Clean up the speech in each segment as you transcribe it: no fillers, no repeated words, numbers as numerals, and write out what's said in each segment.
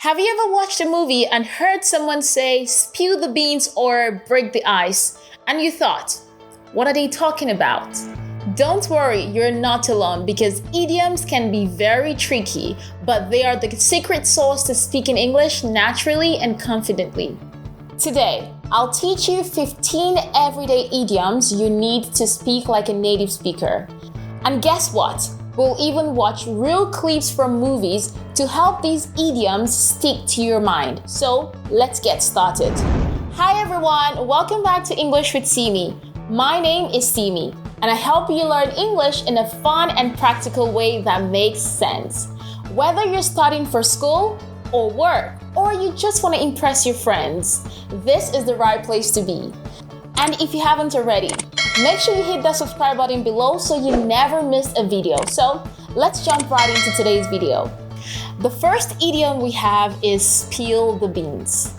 Have you ever watched a movie and heard someone say, spill the beans or break the ice, and you thought, what are they talking about? Don't worry, you're not alone because idioms can be very tricky, but they are the secret sauce to speaking English naturally and confidently. Today, I'll teach you 15 everyday idioms you need to speak like a native speaker. And guess what? We'll even watch real clips from movies to help these idioms stick to your mind. So let's get started. Hi everyone, welcome back to English with Simi. My name is Simi, and I help you learn English in a fun and practical way that makes sense. Whether you're studying for school or work, or you just want to impress your friends, this is the right place to be. And if you haven't already, make sure you hit that subscribe button below so you never miss a video. So let's jump right into today's video. The first idiom we have is spill the beans.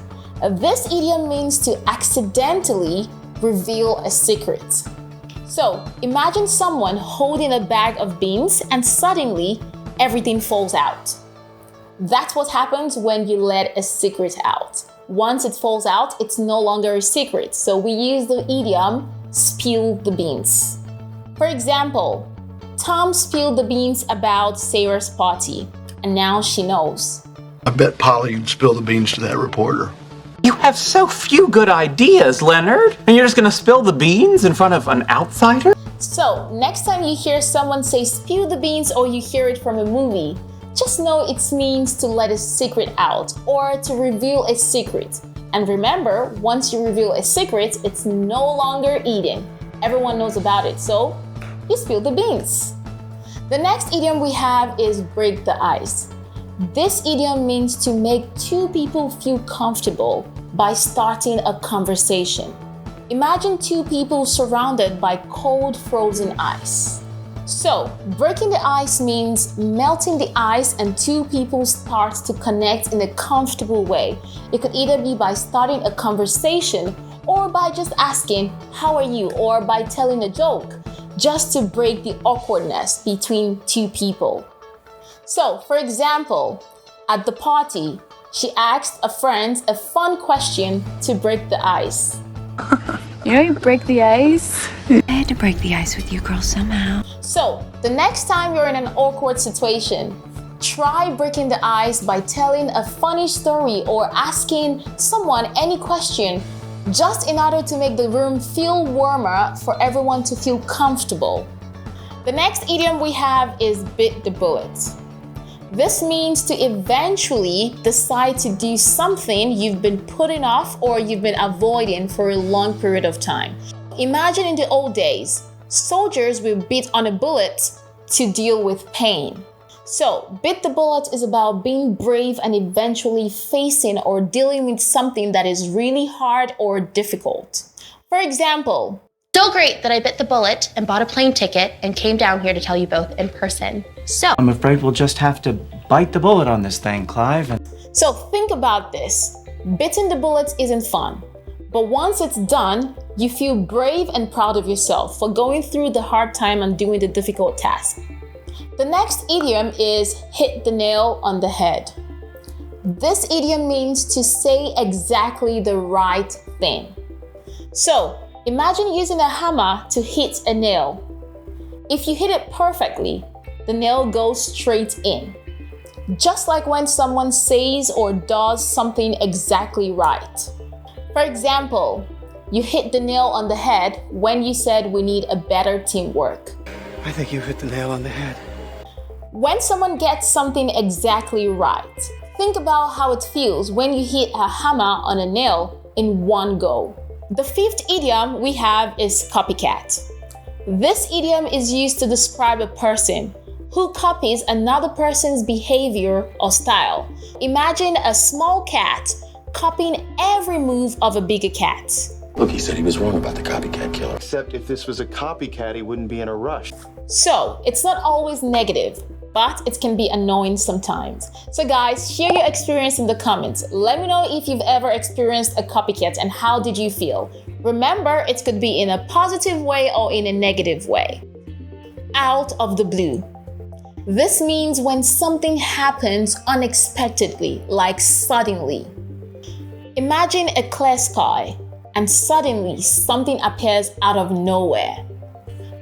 This idiom means to accidentally reveal a secret. So imagine someone holding a bag of beans and suddenly everything falls out. That's what happens when you let a secret out. Once it falls out, it's no longer a secret. So we use the idiom spill the beans. For example, Tom spilled the beans about Sarah's party, and now she knows. I bet Polly would spill the beans to that reporter. You have so few good ideas, Leonard, and you're just gonna spill the beans in front of an outsider? So, next time you hear someone say spill the beans or you hear it from a movie, just know it means to let a secret out or to reveal a secret. And remember, once you reveal a secret, it's no longer eating. Everyone knows about it, so you spill the beans. The next idiom we have is break the ice. This idiom means to make two people feel comfortable by starting a conversation. Imagine two people surrounded by cold frozen ice. So, breaking the ice means melting the ice and two people start to connect in a comfortable way. It could either be by starting a conversation or by just asking, how are you? Or by telling a joke, just to break the awkwardness between two people. So, for example, at the party, she asked a friend a fun question to break the ice. You know, you break the ice. I had to break the ice with you girls somehow. So, the next time you're in an awkward situation, try breaking the ice by telling a funny story or asking someone any question, just in order to make the room feel warmer for everyone to feel comfortable. The next idiom we have is bit the bullet. This means to eventually decide to do something you've been putting off or you've been avoiding for a long period of time. Imagine in the old days, soldiers will bit on a bullet to deal with pain. So, bit the bullet is about being brave and eventually facing or dealing with something that is really hard or difficult. For example, So great that I bit the bullet and bought a plane ticket and came down here to tell you both in person. So, I'm afraid we'll just have to bite the bullet on this thing, Clive. So think about this. Biting the bullet isn't fun. But once it's done, you feel brave and proud of yourself for going through the hard time and doing the difficult task. The next idiom is hit the nail on the head. This idiom means to say exactly the right thing. So, imagine using a hammer to hit a nail. If you hit it perfectly, the nail goes straight in. Just like when someone says or does something exactly right. For example, you hit the nail on the head when you said we need a better teamwork. I think you hit the nail on the head. When someone gets something exactly right, think about how it feels when you hit a hammer on a nail in one go. The fifth idiom we have is copycat. This idiom is used to describe a person who copies another person's behavior or style. Imagine a small cat copying every move of a bigger cat. Look, he said he was wrong about the copycat killer. Except if this was a copycat, he wouldn't be in a rush. So, it's not always negative, but it can be annoying sometimes. So guys, share your experience in the comments. Let me know if you've ever experienced a copycat and how did you feel. Remember, it could be in a positive way or in a negative way. Out of the blue. This means when something happens unexpectedly, like suddenly. Imagine a clear sky and suddenly something appears out of nowhere.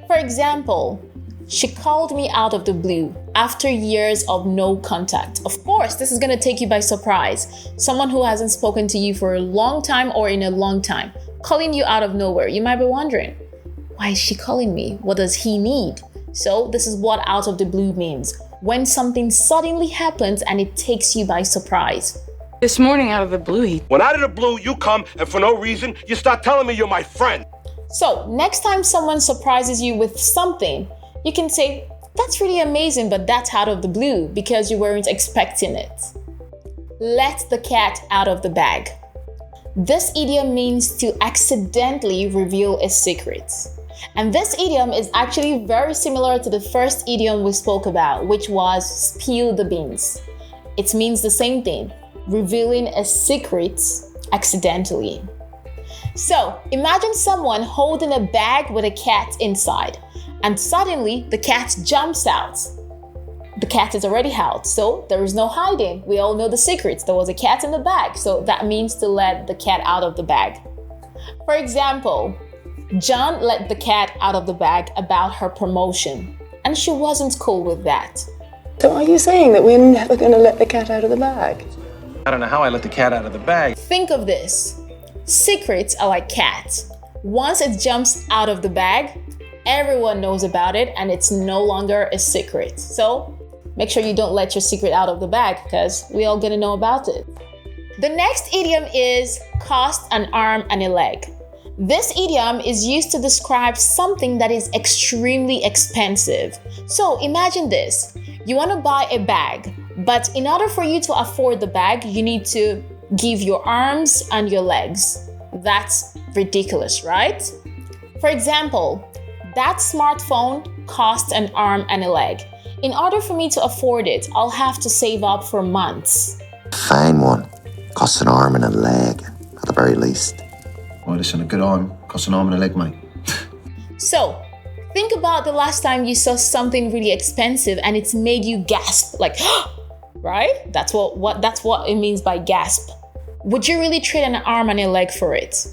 For example, she called me out of the blue after years of no contact. Of course, this is going to take you by surprise. Someone who hasn't spoken to you for a long time or in a long time, calling you out of nowhere. You might be wondering, why is she calling me? What does he need? So this is what out of the blue means. When something suddenly happens and it takes you by surprise. This morning out of the blue, When out of the blue you come and for no reason you start telling me you're my friend. So next time someone surprises you with something, you can say, that's really amazing, but that's out of the blue because you weren't expecting it. Let the cat out of the bag. This idiom means to accidentally reveal a secret. And this idiom is actually very similar to the first idiom we spoke about, which was spill the beans. It means the same thing, revealing a secret accidentally. So imagine someone holding a bag with a cat inside, and suddenly the cat jumps out. The cat is already out, so there is no hiding. We all know the secrets. There was a cat in the bag, so that means to let the cat out of the bag. For example, John let the cat out of the bag about her promotion, and she wasn't cool with that. So are you saying that we're never going to let the cat out of the bag? I don't know how I let the cat out of the bag. Think of this. Secrets are like cats. Once it jumps out of the bag, everyone knows about it and it's no longer a secret. So make sure you don't let your secret out of the bag because we all gonna know about it. The next idiom is cost an arm and a leg. This idiom is used to describe something that is extremely expensive. So imagine this. You want to buy a bag, but in order for you to afford the bag, you need to give your arms and your legs. That's ridiculous, right? For example, that smartphone cost an arm and a leg. In order for me to afford it, I'll have to save up for months. Fine one. Costs an arm and a leg, at the very least. Oh, listen, a good arm costs an arm and a leg, mate. So, think about the last time you saw something really expensive and it's made you gasp, like, right? That's what it means by gasp. Would you really trade an arm and a leg for it?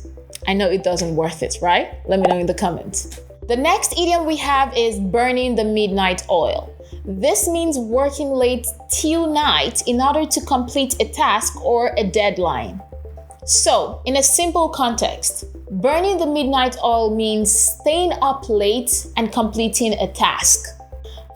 I know it doesn't worth it, right? Let me know in the comments. The next idiom we have is burning the midnight oil. This means working late till night in order to complete a task or a deadline. So, in a simple context, burning the midnight oil means staying up late and completing a task.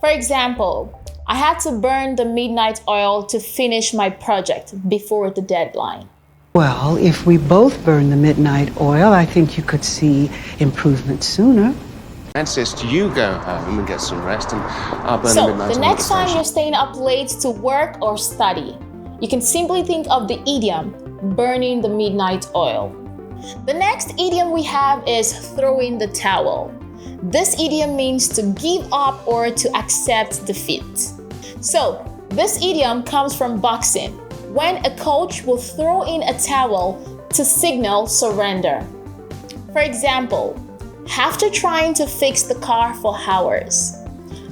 For example, I had to burn the midnight oil to finish my project before the deadline. Well, if we both burn the midnight oil, I think you could see improvement sooner. I insist you go home and get some rest, and I'll burn the midnight oil. So, the next time you're staying up late to work or study, you can simply think of the idiom, burning the midnight oil. The next idiom we have is throwing the towel. This idiom means to give up or to accept defeat. So, this idiom comes from boxing, when a coach will throw in a towel to signal surrender. For example, after trying to fix the car for hours,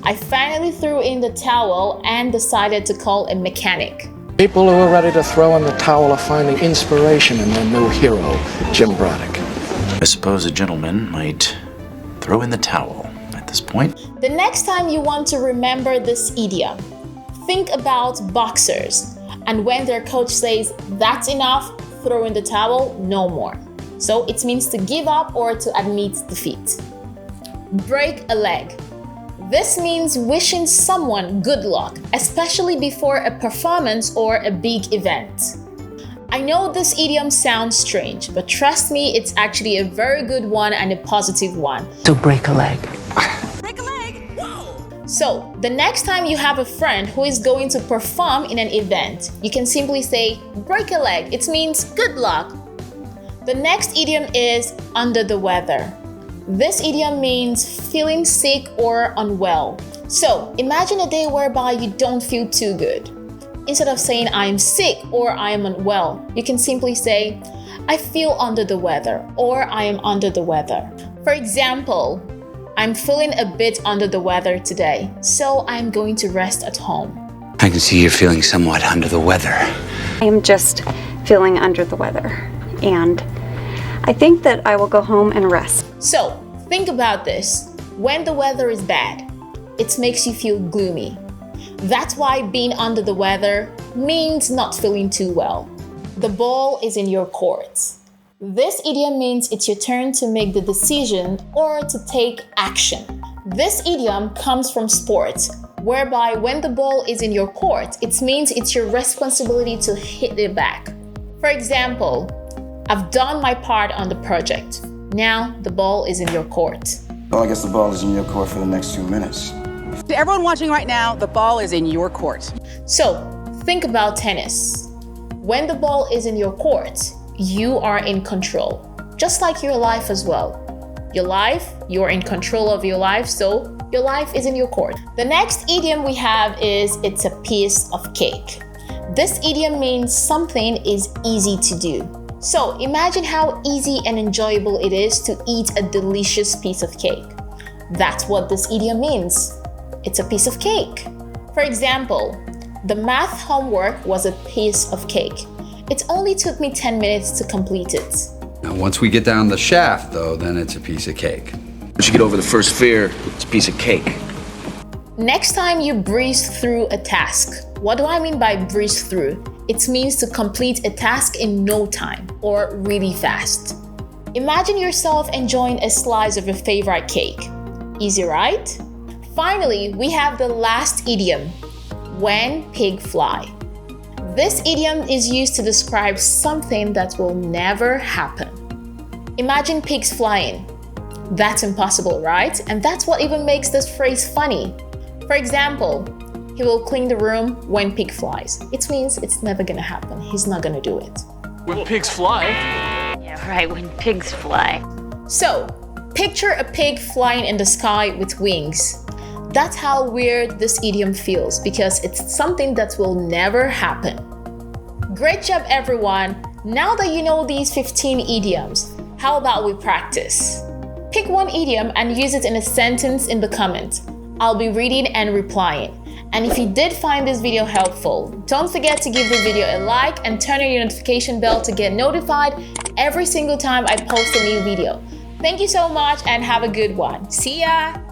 I finally threw in the towel and decided to call a mechanic. People who are ready to throw in the towel are finding inspiration in their new hero, Jim Braddock. I suppose a gentleman might throw in the towel at this point. The next time you want to remember this idiom, think about boxers, and when their coach says, that's enough, throw in the towel, no more. So it means to give up or to admit defeat. Break a leg. This means wishing someone good luck, especially before a performance or a big event. I know this idiom sounds strange, but trust me, it's actually a very good one and a positive one. So break a leg. Break a leg? Whoa! So, the next time you have a friend who is going to perform in an event, you can simply say, break a leg. It means good luck. The next idiom is under the weather. This idiom means feeling sick or unwell. So, imagine a day whereby you don't feel too good. Instead of saying I am sick or I am unwell, you can simply say I feel under the weather or I am under the weather. For example, I'm feeling a bit under the weather today, so I'm going to rest at home. I can see you're feeling somewhat under the weather. I am just feeling under the weather, and I think that I will go home and rest. So, think about this. When the weather is bad, it makes you feel gloomy. That's why being under the weather means not feeling too well. The ball is in your court. This idiom means it's your turn to make the decision or to take action. This idiom comes from sports, whereby when the ball is in your court, it means it's your responsibility to hit it back. For example, I've done my part on the project. Now the ball is in your court. Well, I guess the ball is in your court for the next 2 minutes. To everyone watching right now, the ball is in your court. So, think about tennis. When the ball is in your court, you are in control, just like your life as well. Your life, you're in control of your life, so your life is in your court. The next idiom we have is it's a piece of cake. This idiom means something is easy to do. So imagine how easy and enjoyable it is to eat a delicious piece of cake. That's what this idiom means. It's a piece of cake. For example, the math homework was a piece of cake. It only took me 10 minutes to complete it. Now, once we get down the shaft, though, then it's a piece of cake. Once you get over the first fear, it's a piece of cake. Next time you breeze through a task. What do I mean by breeze through? It means to complete a task in no time or really fast. Imagine yourself enjoying a slice of your favorite cake. Easy, right? Finally, we have the last idiom, when pig fly. This idiom is used to describe something that will never happen. Imagine pigs flying. That's impossible, right? And that's what even makes this phrase funny. For example, he will clean the room when pig flies. It means it's never gonna happen. He's not gonna do it. When pigs fly? Yeah, right, when pigs fly. So, picture a pig flying in the sky with wings. That's how weird this idiom feels because it's something that will never happen. Great job, everyone! Now that you know these 15 idioms, how about we practice? Pick one idiom and use it in a sentence in the comment. I'll be reading and replying. And if you did find this video helpful, don't forget to give the video a like and turn on your notification bell to get notified every single time I post a new video. Thank you so much and have a good one. See ya!